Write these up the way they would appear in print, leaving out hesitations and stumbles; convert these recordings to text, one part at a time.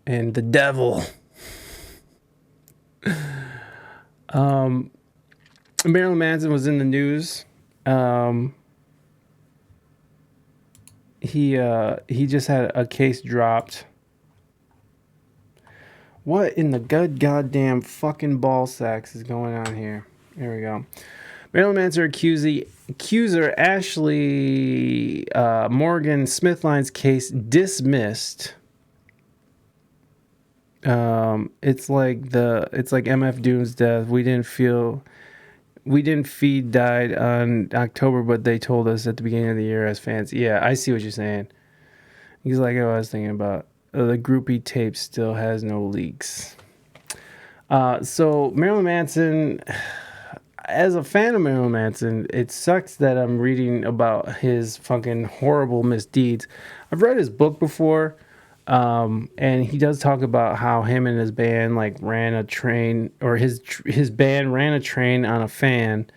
and the devil. Marilyn Manson was in the news. He just had a case dropped. What in the goddamn fucking ball sacks is going on here? There we go. Marilyn Manson accuser Ashley Morgan Smithline's case dismissed. It's like MF Doom's death. We didn't feed died on October, but they told us at the beginning of the year as fans. Yeah, I see what you're saying. He's like, I was thinking about. The groupie tape still has no leaks. So Marilyn Manson, as a fan of Marilyn Manson, it sucks that I'm reading about his fucking horrible misdeeds. I've read his book before, and he does talk about how him and his band ran a train, or his band ran a train on a fan,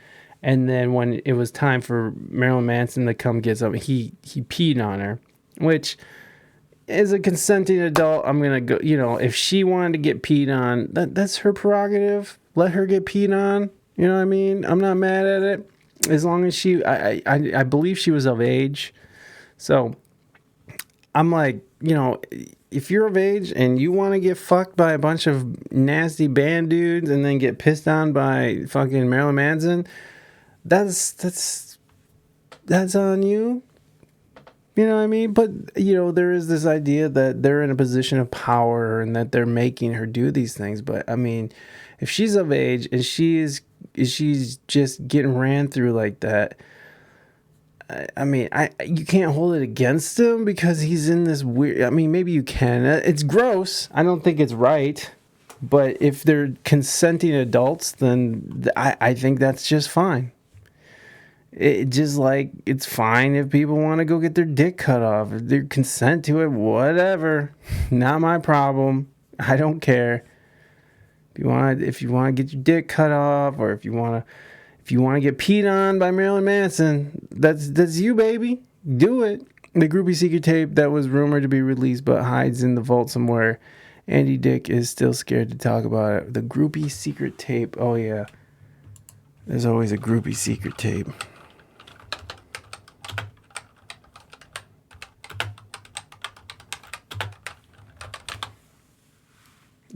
and then when it was time for Marilyn Manson to come get something, he peed on her, which, as a consenting adult, I'm gonna go. If she wanted to get peed on, that's her prerogative. Let her get peed on. You know what I mean? I'm not mad at it, as long as I believe she was of age. So I'm like, if you're of age and you want to get fucked by a bunch of nasty band dudes and then get pissed on by fucking Marilyn Manson, that's on you. You know what I mean? But, there is this idea that they're in a position of power and that they're making her do these things. But, I mean, if she's of age and she's just getting ran through like that, you can't hold it against him because he's in this weird... I mean, maybe you can. It's gross. I don't think it's right. But if they're consenting adults, then I think that's just fine. It's fine if people want to go get their dick cut off. If they consent to it, whatever. Not my problem. I don't care. If you want to get your dick cut off, or if you want to get peed on by Marilyn Manson, that's you, baby. Do it. The groupie secret tape that was rumored to be released but hides in the vault somewhere. Andy Dick is still scared to talk about it. The groupie secret tape. Oh yeah. There's always a groupie secret tape.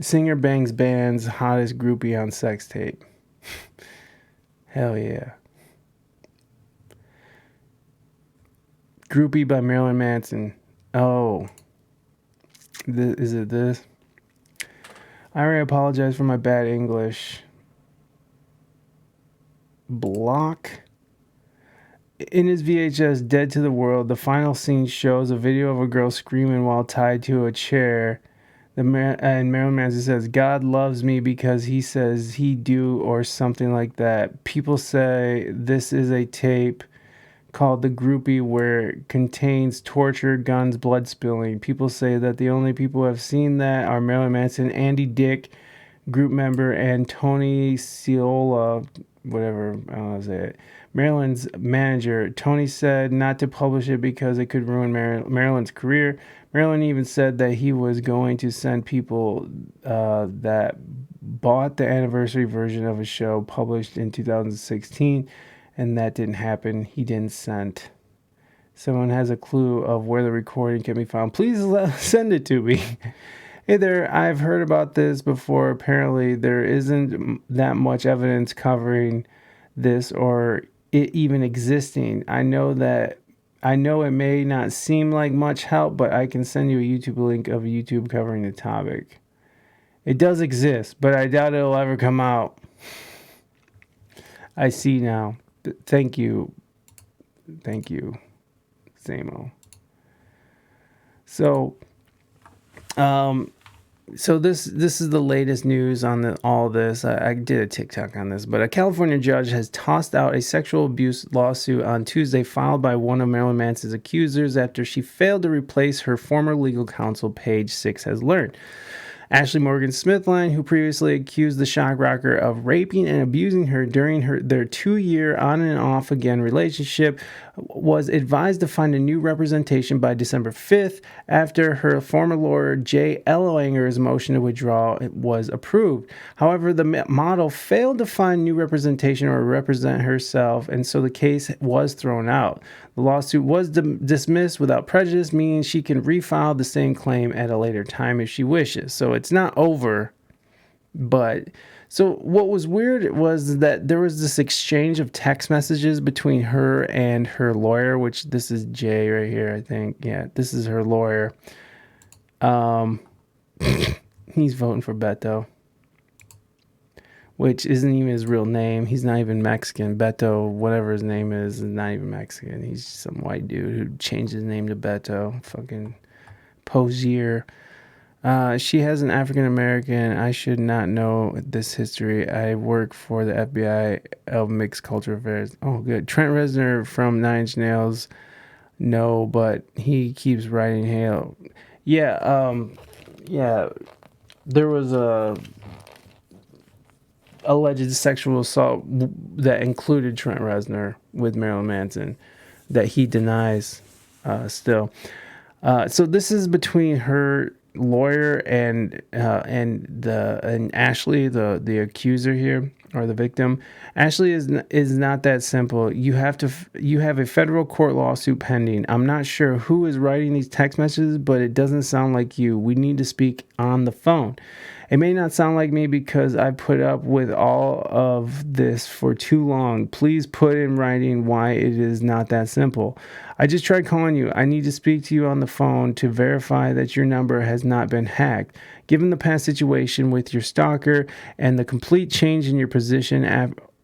Singer bangs band's hottest groupie on sex tape. Hell yeah. Groupie by Marilyn Manson. Oh. Is it this? I already apologize for my bad English. Block. In his VHS Dead to the World, the final scene shows a video of a girl screaming while tied to a chair. And Marilyn Manson says, God loves me because he says he do, or something like that. People say this is a tape called The Groupie where it contains torture, guns, blood spilling. People say that the only people who have seen that are Marilyn Manson, Andy Dick, group member, and Tony Ciola, whatever, I don't know how to say it, Marilyn's manager. Tony said not to publish it because it could ruin Marilyn's career. Marilyn even said that he was going to send people that bought the anniversary version of a show published in 2016, and that didn't happen. He didn't send. Someone has a clue of where the recording can be found, please send it to me. Hey there, I've heard about this before. Apparently there isn't that much evidence covering this or it even existing. I know it may not seem like much help, but I can send you a YouTube link of YouTube covering the topic. It does exist, but I doubt it'll ever come out. I see now. Thank you, Samo. So this is the latest news on all this. I did a TikTok on this, but a California judge has tossed out a sexual abuse lawsuit on Tuesday filed by one of Marilyn Manson's accusers after she failed to replace her former legal counsel, Page Six has learned. Ashley Morgan Smithline, who previously accused the shock rocker of raping and abusing her during their 2-year on and off again relationship, was advised to find a new representation by December 5th after her former lawyer Jay Elwanger's motion to withdraw was approved. However, the model failed to find new representation or represent herself, and so the case was thrown out. The lawsuit was dismissed without prejudice, meaning she can refile the same claim at a later time if she wishes. So it's not over, but... So what was weird was that there was this exchange of text messages between her and her lawyer, which this is Jay right here, I think. Yeah, this is her lawyer. He's voting for Beto, which isn't even his real name. He's not even Mexican. Beto, whatever his name is not even Mexican. He's some white dude who changed his name to Beto. Fucking Posier. She has an African American. I should not know this history. I work for the FBI of Mixed Culture Affairs. Oh, good. Trent Reznor from Nine Inch Nails. No, but he keeps writing hail. Yeah, yeah. There was a alleged sexual assault that included Trent Reznor with Marilyn Manson that he denies still. So this is between her lawyer and Ashley, the accuser here, or the victim. Ashley is not that simple. You have a federal court lawsuit pending. I'm not sure who is writing these text messages, but it doesn't sound like you. We need to speak on the phone. It may not sound like me because I put up with all of this for too long. Please put in writing why it is not that simple. I just tried calling you. I need to speak to you on the phone to verify that your number has not been hacked. Given the past situation with your stalker and the complete change in your position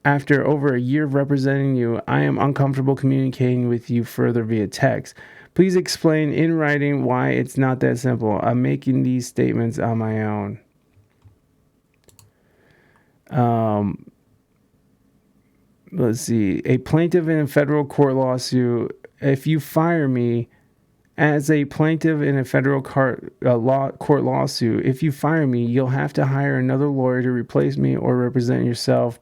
after over a year of representing you, I am uncomfortable communicating with you further via text. Please explain in writing why it's not that simple. I'm making these statements on my own. Let's see. A plaintiff in a federal court lawsuit. If you fire me as a plaintiff in a federal court lawsuit, if you fire me, you'll have to hire another lawyer to replace me or represent yourself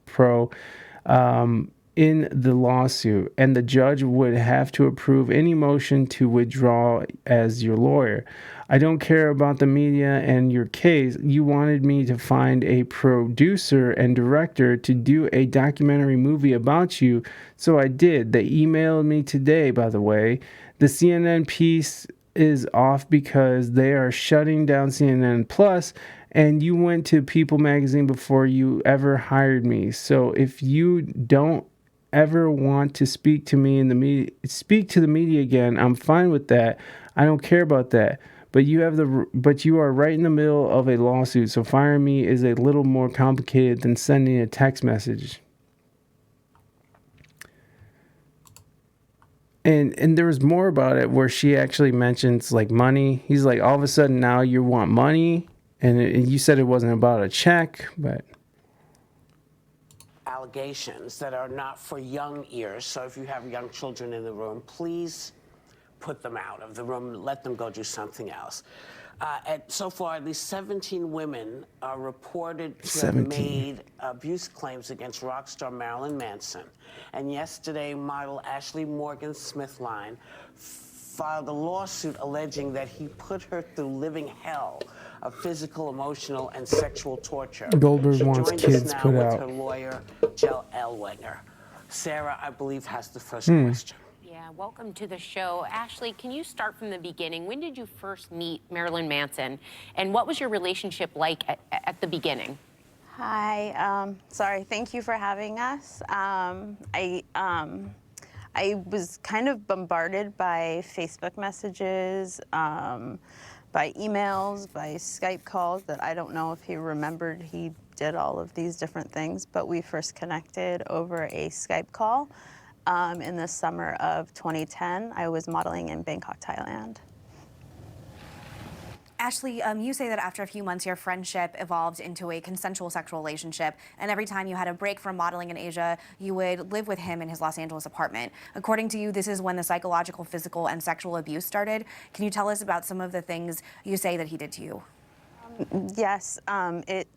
in the lawsuit, and the judge would have to approve any motion to withdraw as your lawyer. I don't care about the media and your case. You wanted me to find a producer and director to do a documentary movie about you, so I did. They emailed me today, by the way. The CNN piece is off because they are shutting down CNN Plus, and you went to People magazine before you ever hired me. So if you don't ever want to speak to me in the media, speak to the media again, I'm fine with that. I don't care about that. But you are right in the middle of a lawsuit, so firing me is a little more complicated than sending a text message. And there was more about it where she actually mentions like money. He's like, all of a sudden now you want money, and you said it wasn't about a check, but allegations that are not for young ears. So if you have young children in the room, please put them out of the room, let them go do something else. So far, at least 17 women are reported to have made abuse claims against rock star Marilyn Manson. And yesterday, model Ashley Morgan Smithline filed a lawsuit alleging that he put her through living hell of physical, emotional, and sexual torture. Goldberg She wants joined kids us now put with out. her lawyer, Jill Elwanger. Sarah, I believe, has the first question. Yeah, welcome to the show. Ashley, can you start from the beginning? When did you first meet Marilyn Manson? And what was your relationship like at the beginning? Hi, sorry, thank you for having us. I was kind of bombarded by Facebook messages, by emails, by Skype calls that I don't know if he remembered he did all of these different things, but we first connected over a Skype call. In the summer of 2010, I was modeling in Bangkok, Thailand. Ashley, you say that after a few months, your friendship evolved into a consensual sexual relationship, and every time you had a break from modeling in Asia, you would live with him in his Los Angeles apartment. According to you, this is when the psychological, physical, and sexual abuse started. Can you tell us about some of the things you say that he did to you? Yes, it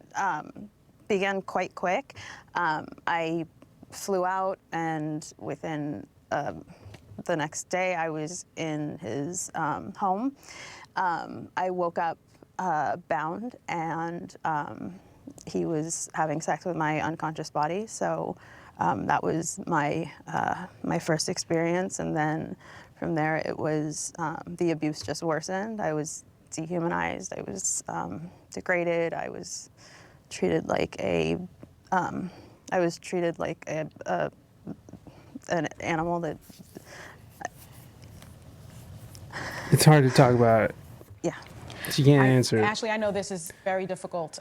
began quite quick. I flew out, and within the next day, I was in his home. I woke up bound, and he was having sex with my unconscious body. So that was my my first experience, and then from there it was the abuse just worsened. I was dehumanized. I was degraded. I was treated like a an animal that. It's hard to talk about. Yeah. She can't answer. Ashley, I know this is very difficult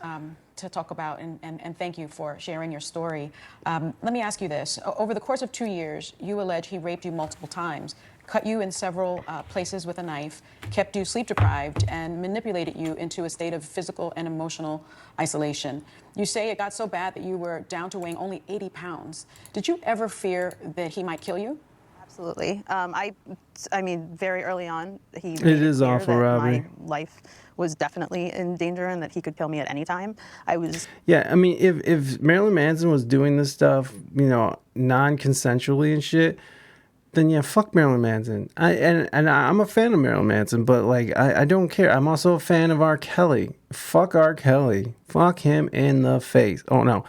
to talk about, and thank you for sharing your story. Let me ask you this. Over the course of 2 years, you allege he raped you multiple times, cut you in several places with a knife, kept you sleep deprived, and manipulated you into a state of physical and emotional isolation. You say it got so bad that you were down to weighing only 80 pounds. Did you ever fear that he might kill you? Absolutely. I mean, very early on, he made It is clear awful, that Robbie. my life was definitely in danger and that he could kill me at any time. I was. Yeah, I mean, if Marilyn Manson was doing this stuff, you know, non-consensually and shit, then yeah, fuck Marilyn Manson. I'm a fan of Marilyn Manson, but like I don't care. I'm also a fan of R. Kelly. Fuck R. Kelly. Fuck him in the face. Oh no,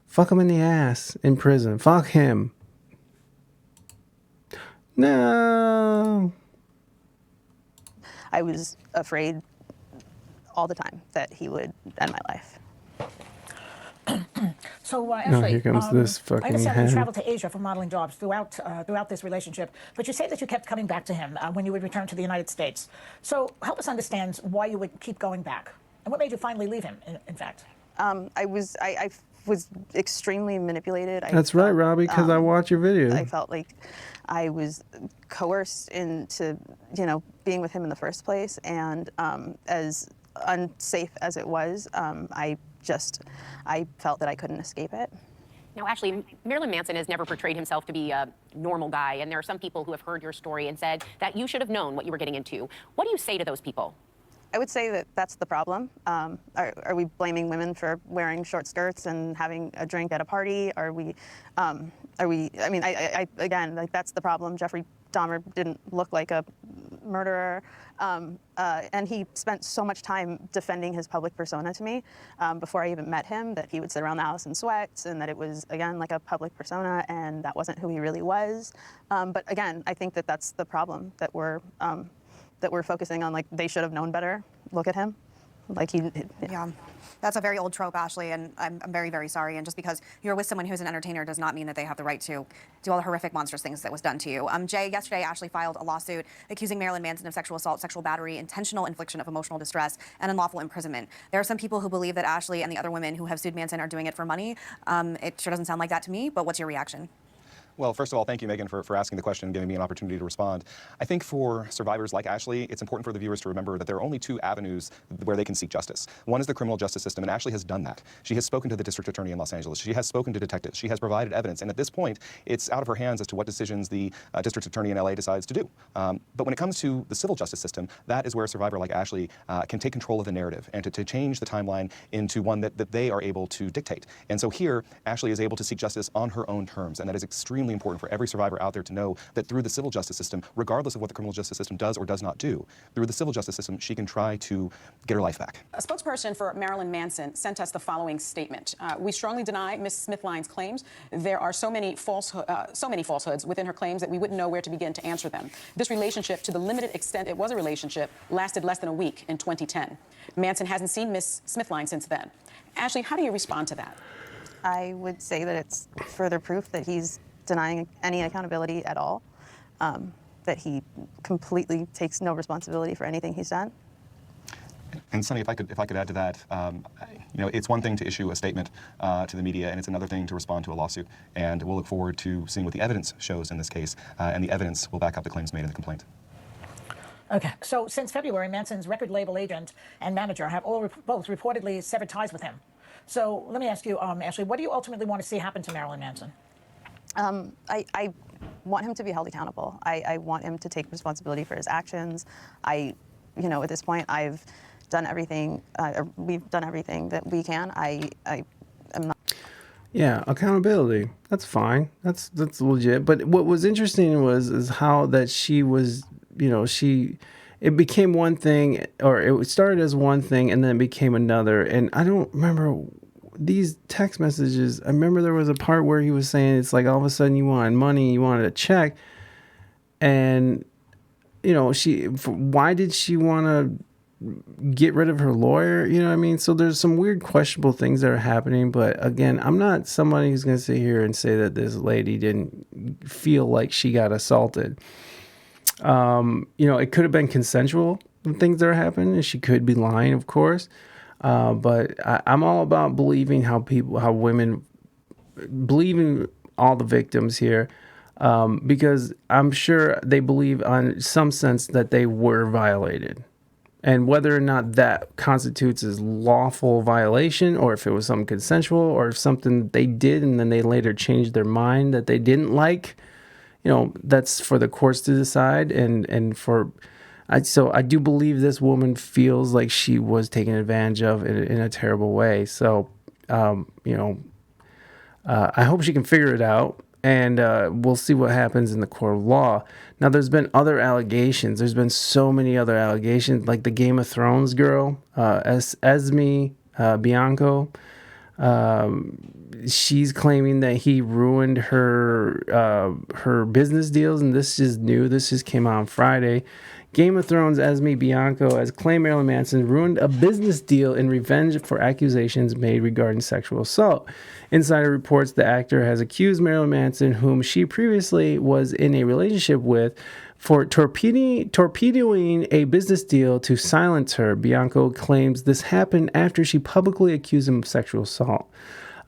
fuck him in the ass in prison. Fuck him. No. I was afraid all the time that he would end my life. So, Ashley, here comes this fucking I understand you hen. traveled to Asia for modeling jobs throughout this relationship, but you say that you kept coming back to him when you would return to the United States. So help us understand why you would keep going back, and what made you finally leave him, in fact. I was extremely manipulated. That's right, Robbie, because I watch your video. I felt like I was coerced into, being with him in the first place, and as unsafe as it was, I felt that I couldn't escape it. Now, Ashley, Marilyn Manson has never portrayed himself to be a normal guy, and there are some people who have heard your story and said that you should have known what you were getting into. What do you say to those people? I would say that that's the problem. Are we blaming women for wearing short skirts and having a drink at a party? I mean, again, like, that's the problem. Jeffrey Dahmer didn't look like a murderer. And he spent so much time defending his public persona to me before I even met him, that he would sit around the house in sweats, and that it was, again, like a public persona, and that wasn't who he really was. But again, I think that that's the problem, that we're focusing on, like, they should have known better. Look at him. Like, Yeah, that's a very old trope, Ashley, and I'm very, very sorry. And just because you're with someone who's an entertainer does not mean that they have the right to do all the horrific, monstrous things that was done to you. Jay, yesterday, Ashley filed a lawsuit accusing Marilyn Manson of sexual assault, sexual battery, intentional infliction of emotional distress, and unlawful imprisonment. There are some people who believe that Ashley and the other women who have sued Manson are doing it for money. It sure doesn't sound like that to me, but what's your reaction? Well, first of all, thank you, Megan, for asking the question and giving me an opportunity to respond. I think for survivors like Ashley, it's important for the viewers to remember that there are only two avenues where they can seek justice. One is the criminal justice system, and Ashley has done that. She has spoken to the district attorney in Los Angeles. She has spoken to detectives. She has provided evidence. And at this point, it's out of her hands as to what decisions the district attorney in LA decides to do. But when it comes to the civil justice system, that is where a survivor like Ashley can take control of the narrative and to change the timeline into one that they are able to dictate. And so here, Ashley is able to seek justice on her own terms, and that is extremely important for every survivor out there to know that through the civil justice system, regardless of what the criminal justice system does or does not do, through the civil justice system, she can try to get her life back. A spokesperson for Marilyn Manson sent us the following statement. We strongly deny Ms. Smithline's claims. There are so many falsehoods within her claims that we wouldn't know where to begin to answer them. This relationship, to the limited extent it was a relationship, lasted less than a week in 2010. Manson hasn't seen Ms. Smithline since then. Ashley, how do you respond to that? I would say that it's further proof that he's denying any accountability at all, that he completely takes no responsibility for anything he's done. And Sonny, if I could add to that, it's one thing to issue a statement to the media, and it's another thing to respond to a lawsuit. And we'll look forward to seeing what the evidence shows in this case, and the evidence will back up the claims made in the complaint. Okay, so since February, Manson's record label agent and manager have both reportedly severed ties with him. So let me ask you, Ashley, what do you ultimately want to see happen to Marilyn Manson? I want him to be held accountable. I want him to take responsibility for his actions. At this point, I've done everything, we've done everything that we can. I am not. Yeah, accountability. That's fine. That's legit. But what was interesting is how that she was, it became one thing, or it started as one thing and then it became another. And I don't remember these text messages. I remember there was a part where he was saying it's like all of a sudden you wanted money, you wanted a check, and why did she want to get rid of her lawyer? You know what I mean? So there's some weird, questionable things that are happening. But again, I'm not somebody who's going to sit here and say that this lady didn't feel like she got assaulted. It could have been consensual, the things that are happening, and she could be lying, of course. But I'm all about believing how women, believing all the victims here. Because I'm sure they believe on some sense that they were violated. And whether or not that constitutes as lawful violation, or if it was something consensual, or if something they did and then they later changed their mind that they didn't like, that's for the courts to decide. So I do believe this woman feels like she was taken advantage of in a terrible way. So, I hope she can figure it out, and we'll see what happens in the court of law. Now, there's been other allegations. There's been so many other allegations, like the Game of Thrones girl, Esme Bianco. She's claiming that he ruined her business deals, and this is new. This just came out on Friday. Game of Thrones Esme Bianco has claimed Marilyn Manson ruined a business deal in revenge for accusations made regarding sexual assault. Insider reports the actor has accused Marilyn Manson, whom she previously was in a relationship with, for torpedoing a business deal to silence her. Bianco claims this happened after she publicly accused him of sexual assault.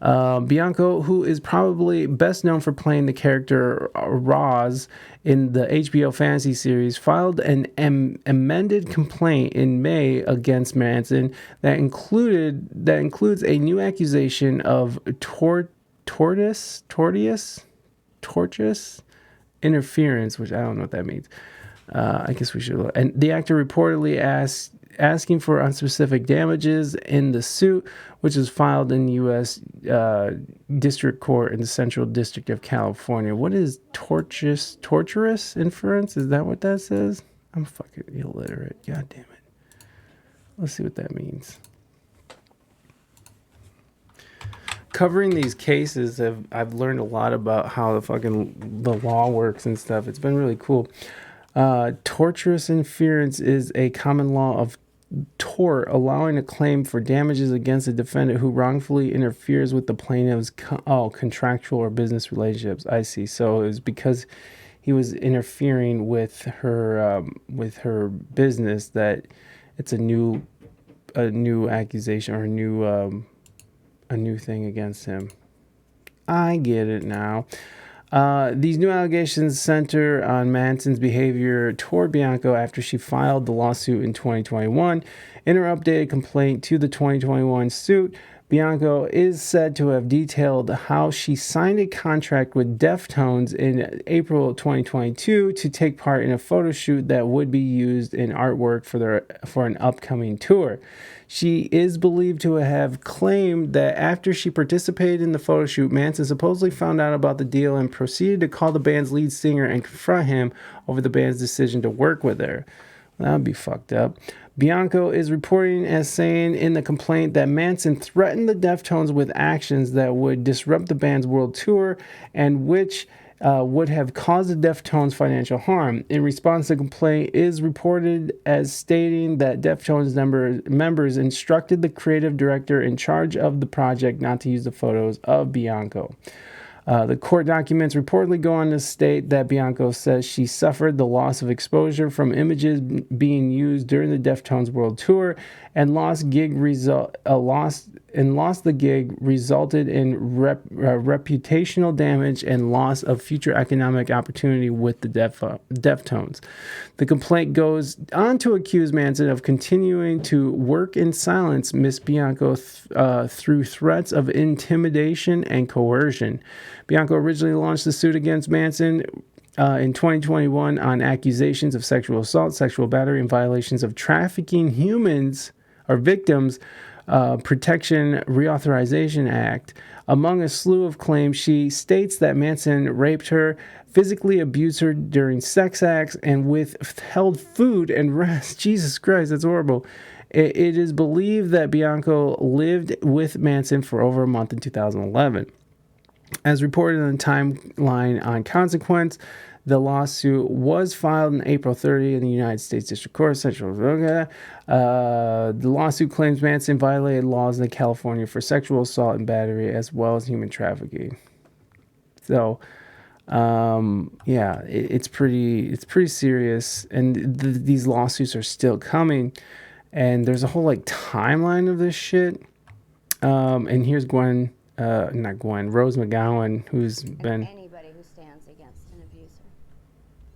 Bianco, who is probably best known for playing the character Roz in the HBO fantasy series, filed an amended complaint in May against Manson that includes a new accusation of tortious interference, which I don't know what that means. I guess we should look. And the actor reportedly asking for unspecific damages in the suit, which is filed in the U.S. District Court in the Central District of California. What is torturous inference? Is that what that says? I'm fucking illiterate. God damn it. Let's see what that means. Covering these cases, I've learned a lot about how the law works and stuff. It's been really cool. Torturous interference is a common law of tort, allowing a claim for damages against a defendant who wrongfully interferes with the plaintiff's contractual or business relationships. I see. So it was because he was interfering with her business that it's a new accusation, or a new thing against him. I get it now. These new allegations center on Manson's behavior toward Bianco after she filed the lawsuit in 2021. In her updated complaint to the 2021 suit, Bianco is said to have detailed how she signed a contract with Deftones in April 2022 to take part in a photo shoot that would be used in artwork for an upcoming tour. She is believed to have claimed that after she participated in the photo shoot, Manson supposedly found out about the deal and proceeded to call the band's lead singer and confront him over the band's decision to work with her. That would be fucked up. Bianco is reporting as saying in the complaint that Manson threatened the Deftones with actions that would disrupt the band's world tour and which would have caused the Deftones financial harm. In response, the complaint is reported as stating that Deftones members instructed the creative director in charge of the project not to use the photos of Bianco. The court documents reportedly go on to state that Bianco says she suffered the loss of exposure from images being used during the Deftones World Tour and lost the gig resulted in reputational damage and loss of future economic opportunity with the Deftones. The complaint goes on to accuse Manson of continuing to work in silence Miss Bianco through threats of intimidation and coercion. Bianco originally launched the suit against Manson in 2021 on accusations of sexual assault, sexual battery, and violations of trafficking humans or victims Protection Reauthorization Act. Among a slew of claims, she states that Manson raped her, physically abused her during sex acts, and withheld food and rest. Jesus Christ, that's horrible. It is believed that Bianco lived with Manson for over a month in 2011. As reported on the timeline on Consequence, the lawsuit was filed on April 30 in the United States District Court. The lawsuit claims Manson violated laws in California for sexual assault and battery, as well as human trafficking. So, it's pretty serious, and these lawsuits are still coming. And there's a whole timeline of this shit. And here's Rose McGowan, who's been. Anybody who stands against an abuser.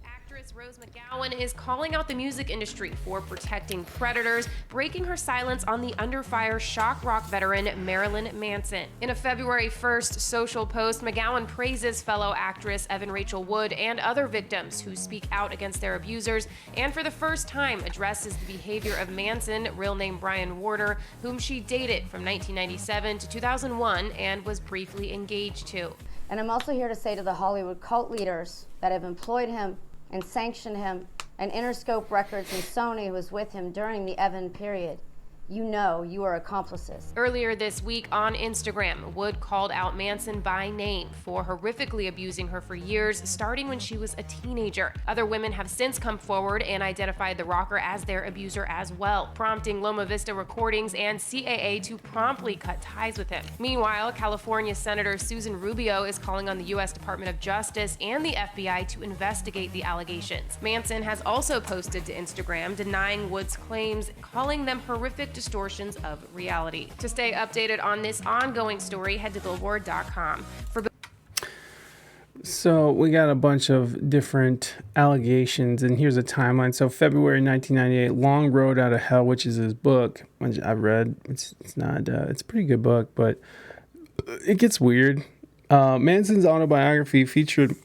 Actress Rose McGowan is calling out the music industry for protecting predators, breaking her silence on the under fire shock rock veteran Marilyn Manson. In a February 1st social post, McGowan praises fellow actress Evan Rachel Wood and other victims who speak out against their abusers, and for the first time addresses the behavior of Manson, real name Brian Warner, whom she dated from 1997 to 2001 and was briefly engaged to. And I'm also here to say to the Hollywood cult leaders that have employed him and sanctioned him, and Interscope Records and Sony was with him during the Evan period. You know you are accomplices. Earlier this week on Instagram, Wood called out Manson by name for horrifically abusing her for years, starting when she was a teenager. Other women have since come forward and identified the rocker as their abuser as well, prompting Loma Vista Recordings and CAA to promptly cut ties with him. Meanwhile, California Senator Susan Rubio is calling on the U.S. Department of Justice and the FBI to investigate the allegations. Manson has also posted to Instagram denying Wood's claims, calling them horrific distortions of reality. To stay updated on this ongoing story, head to Billboard.com. So we got a bunch of different allegations, and here's a timeline. So February 1998, Long Road Out of Hell, which is his book, which I've read. It's a pretty good book, but it gets weird. Manson's autobiography featured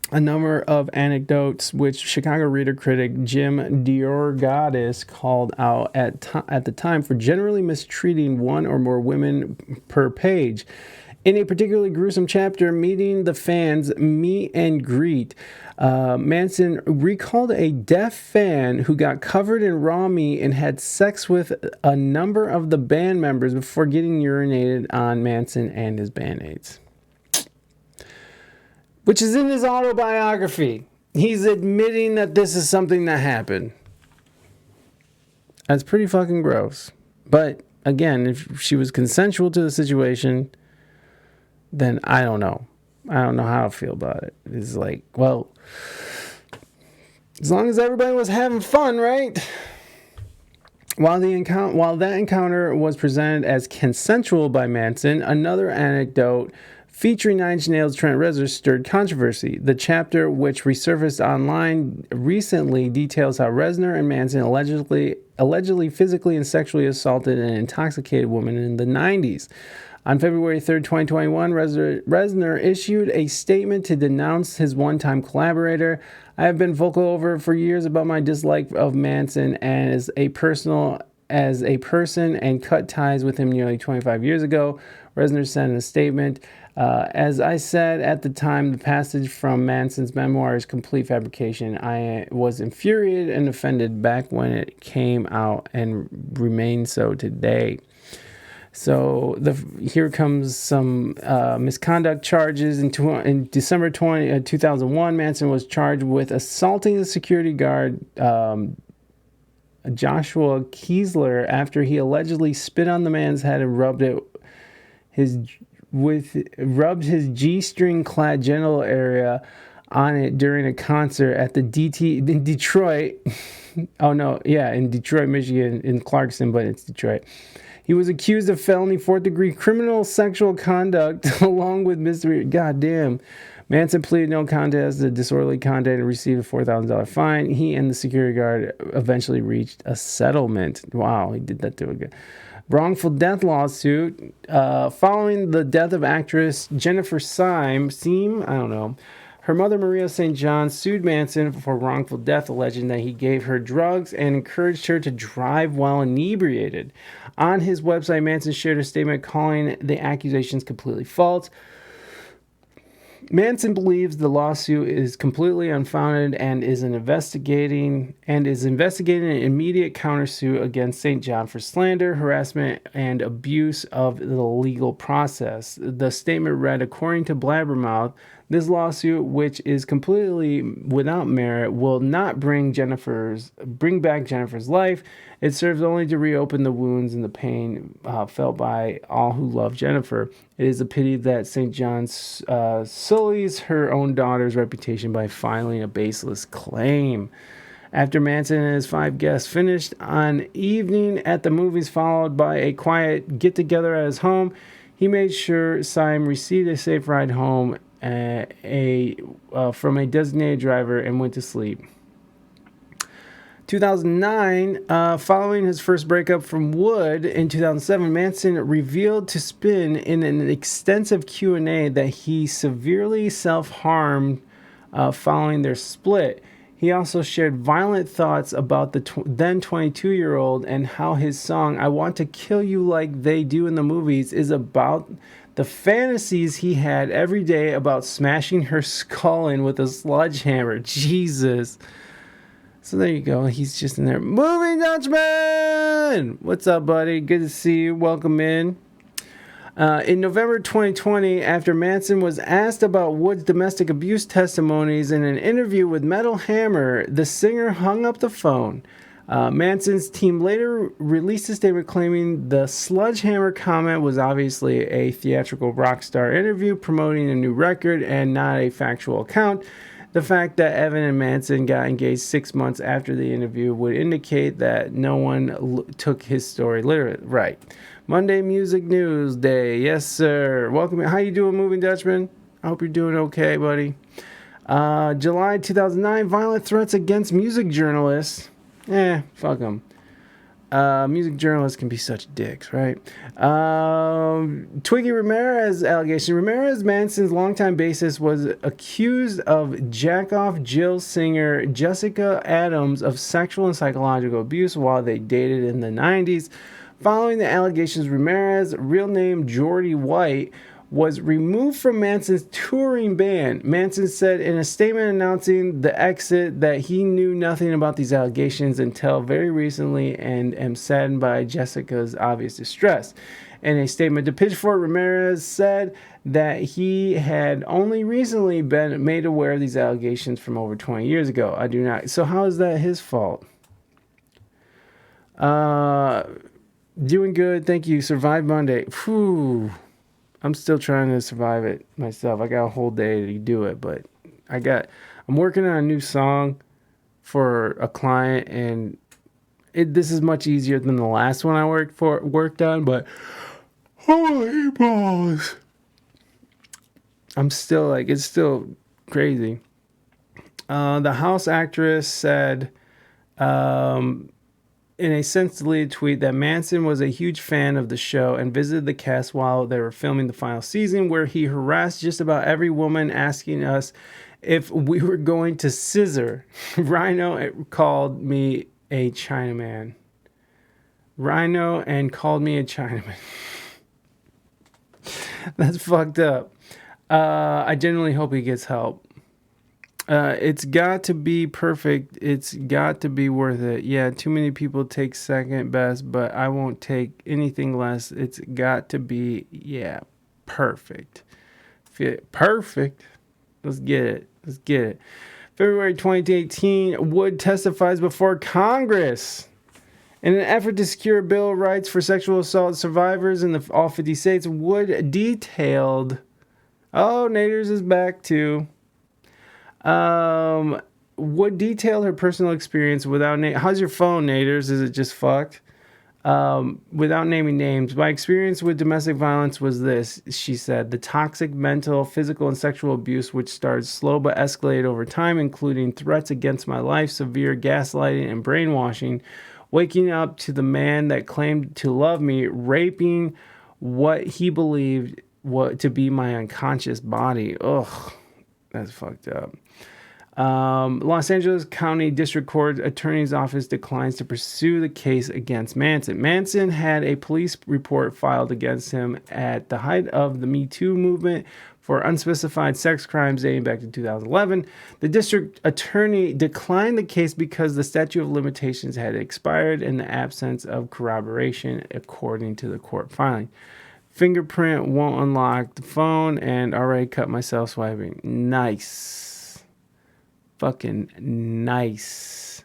a number of anecdotes which Chicago Reader critic Jim DeRogatis called out at the time for generally mistreating one or more women per page. In a particularly gruesome chapter, Meeting the Fans Meet and Greet, Manson recalled a deaf fan who got covered in raw meat and had sex with a number of the band members before getting urinated on Manson and his bandmates. Which is in his autobiography. He's admitting that this is something that happened. That's pretty fucking gross. But again, if she was consensual to the situation, then I don't know. I don't know how to feel about it. It's like, well, as long as everybody was having fun, right? While that encounter was presented as consensual by Manson, another anecdote featuring Nine Inch Nails' Trent Reznor stirred controversy. The chapter, which resurfaced online recently, details how Reznor and Manson allegedly physically and sexually assaulted an intoxicated woman in the 90s. On February 3rd, 2021, Reznor issued a statement to denounce his one-time collaborator. I have been vocal for years about my dislike of Manson and as a person and cut ties with him nearly 25 years ago. Reznor said in a statement, as I said at the time, the passage from Manson's memoir is complete fabrication. I was infuriated and offended back when it came out and remain so today. So here comes some misconduct charges. In December 2001, Manson was charged with assaulting the security guard Joshua Kiesler after he allegedly spit on the man's head and rubbed his G-string clad genital area on it during a concert at in Detroit. In Detroit, Michigan, in Clarkson, but it's Detroit. He was accused of felony fourth-degree criminal sexual conduct along with misdemeanor. Goddamn. Manson pleaded no contest to disorderly conduct and received a $4,000 fine. He and the security guard eventually reached a settlement. Wow, he did that to a guy. Wrongful death lawsuit. Following the death of actress Jennifer Syme, Her mother, Maria St. John, sued Manson for wrongful death, alleging that he gave her drugs and encouraged her to drive while inebriated. On his website, Manson shared a statement calling the accusations completely false. Manson believes the lawsuit is completely unfounded and is investigating an immediate countersuit against St. John for slander, harassment, and abuse of the legal process. The statement read, according to Blabbermouth, this lawsuit, which is completely without merit, will not bring back Jennifer's life. It serves only to reopen the wounds and the pain felt by all who love Jennifer. It is a pity that St. John sullies her own daughter's reputation by filing a baseless claim. After Manson and his 5 guests finished an evening at the movies followed by a quiet get-together at his home, he made sure Syme received a safe ride home from a designated driver and went to sleep. 2009, following his first breakup from Wood in 2007, Manson revealed to Spin in an extensive Q&A that he severely self-harmed following their split. He also shared violent thoughts about the then 22-year-old and how his song, I Want to Kill You Like They Do in the Movies, is about the fantasies he had every day about smashing her skull in with a sledgehammer. Jesus. So there you go. He's just in there. Movie Dutchman! What's up, buddy? Good to see you. Welcome in. In November 2020, after Manson was asked about Wood's domestic abuse testimonies in an interview with Metal Hammer, the singer hung up the phone. Manson's team later released a statement claiming the sledgehammer comment was obviously a theatrical rock star interview promoting a new record and not a factual account. The fact that Evan and Manson got engaged 6 months after the interview would indicate that no one took his story literally. Right. Monday Music News Day. Yes, sir. Welcome. How you doing, Moving Dutchman? I hope you're doing okay, buddy. July 2009, violent threats against music journalists. Fuck them. Music journalists can be such dicks, right? Twiggy Ramirez allegation. Ramirez, Manson's longtime bassist, was accused of jack-off Jill singer Jessica Adams of sexual and psychological abuse while they dated in the 90s. Following the allegations, Ramirez, real name Jordy White, was removed from Manson's touring band. Manson said in a statement announcing the exit that he knew nothing about these allegations until very recently and am saddened by Jessica's obvious distress. In a statement to Pitchfork, Ramirez said that he had only recently been made aware of these allegations from over 20 years ago. I do not. So how is that his fault? Doing good. Thank you. Survived Monday. Phew. I'm still trying to survive it myself. I got a whole day to do it, but I'm working on a new song for a client, and this is much easier than the last one I worked on, but holy balls. I'm still it's still crazy. The House actress said, in a since-deleted tweet, that Manson was a huge fan of the show and visited the cast while they were filming the final season, where he harassed just about every woman, asking us if we were going to scissor. Rhino called me a Chinaman. Rhino and called me a Chinaman. That's fucked up. I genuinely hope he gets help. It's got to be perfect. It's got to be worth it. Yeah, too many people take second best, but I won't take anything less. It's got to be, perfect. Perfect. Let's get it. Let's get it. February 2018, Wood testifies before Congress. In an effort to secure a Bill of Rights for sexual assault survivors in all 50 states, Wood detailed... Oh, Naders is back too. Would detail her personal experience without how's your phone, Naders? Is it just fucked? Without naming names. My experience with domestic violence was this, she said. The toxic mental, physical, and sexual abuse, which started slow but escalated over time, including threats against my life, severe gaslighting, and brainwashing, waking up to the man that claimed to love me, raping what he believed to be my unconscious body. Ugh. That's fucked up. Los Angeles County District Court Attorney's Office declines to pursue the case against Manson. Manson had a police report filed against him at the height of the Me Too movement for unspecified sex crimes dating back to 2011. The district attorney declined the case because the statute of limitations had expired in the absence of corroboration, according to the court filing. Fingerprint won't unlock the phone, and already cut myself swiping. Nice. Fucking nice.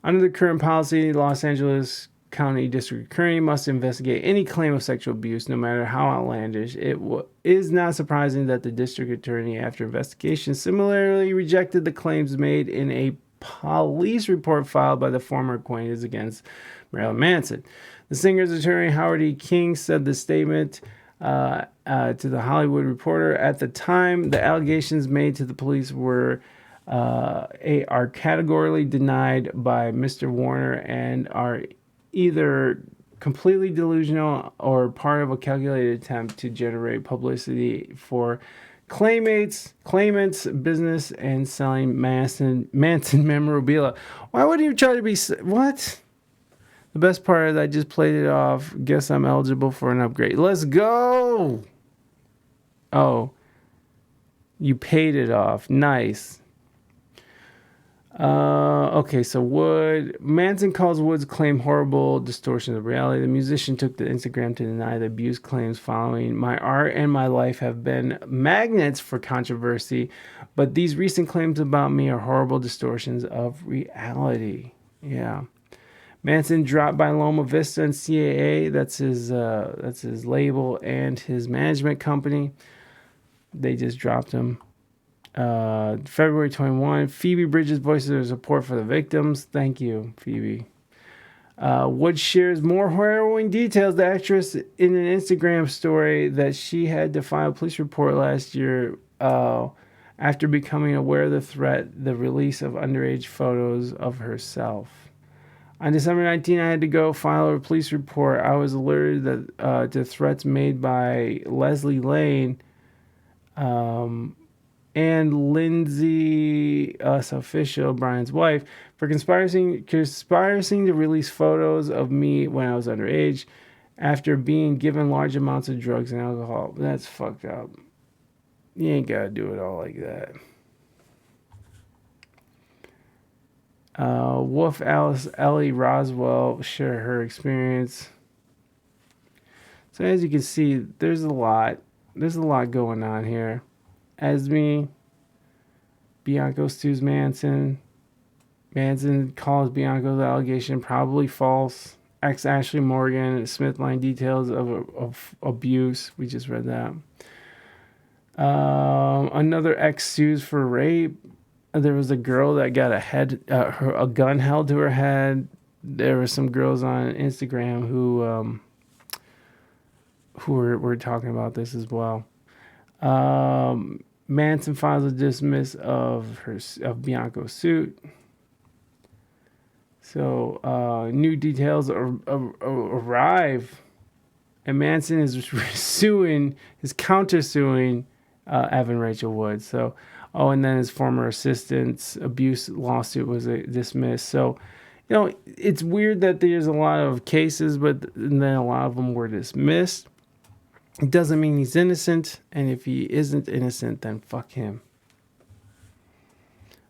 Under the current policy, Los Angeles County District Attorney must investigate any claim of sexual abuse, no matter how outlandish. It is not surprising that the district attorney, after investigation, similarly rejected the claims made in a police report filed by the former acquaintance against Marilyn Manson. The singer's attorney, Howard E. King, said the statement to the Hollywood Reporter, at the time, the allegations made to the police are categorically denied by Mr. Warner and are either completely delusional or part of a calculated attempt to generate publicity for claimants' business and selling Manson memorabilia. Why would you try to be... What? The best part is I just played it off. Guess I'm eligible for an upgrade. Let's go! Oh. You paid it off. Nice. Okay, so Manson calls Wood's claim horrible distortion of reality. The musician took to Instagram to deny the abuse claims following. My art and my life have been magnets for controversy, but these recent claims about me are horrible distortions of reality. Yeah. Manson dropped by Loma Vista and CAA. That's his label and his management company. They just dropped him. February 21, Phoebe Bridges voices her support for the victims. Thank you, Phoebe. Wood shares more harrowing details. The actress in an Instagram story that she had to file a police report last year after becoming aware of the threat, the release of underage photos of herself. On December 19, I had to go file a police report. I was alerted that to threats made by Leslie Lane and Lindsay Official, Brian's wife, for conspiring to release photos of me when I was underage after being given large amounts of drugs and alcohol. That's fucked up. You ain't gotta do it all like that. Wolf Alice Ellie Roswell share her experience. So as you can see, there's a lot going on here. Esme, Bianco sues Manson. Manson calls Bianco's allegation probably false. Ex Ashley Morgan, Smith line details of abuse. We just read that. Another ex sues for rape. There was a girl that got a gun held to her head. There were some girls on Instagram who were talking about this as well. Manson files a dismiss of Bianco's suit. So new details arrive, and Manson is countersuing Evan Rachel Wood. So, and then his former assistant's abuse lawsuit was dismissed. So, it's weird that there's a lot of cases, but then a lot of them were dismissed. It doesn't mean he's innocent, and if he isn't innocent, then fuck him.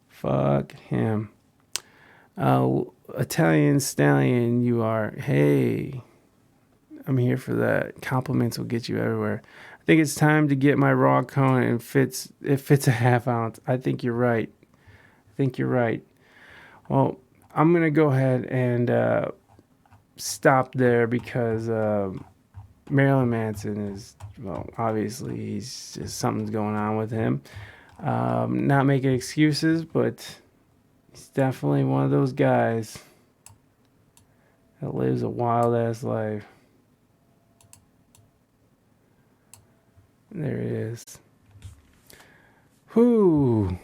Fuck him. Italian Stallion, you are. Hey, I'm here for that. Compliments will get you everywhere. I think it's time to get my raw cone, and it fits a half ounce. I think you're right. Well, I'm gonna go ahead and stop there because Marilyn Manson is, well, obviously he's just, something's going on with him. Not making excuses, but he's definitely one of those guys that lives a wild ass life. There it is. Whoo.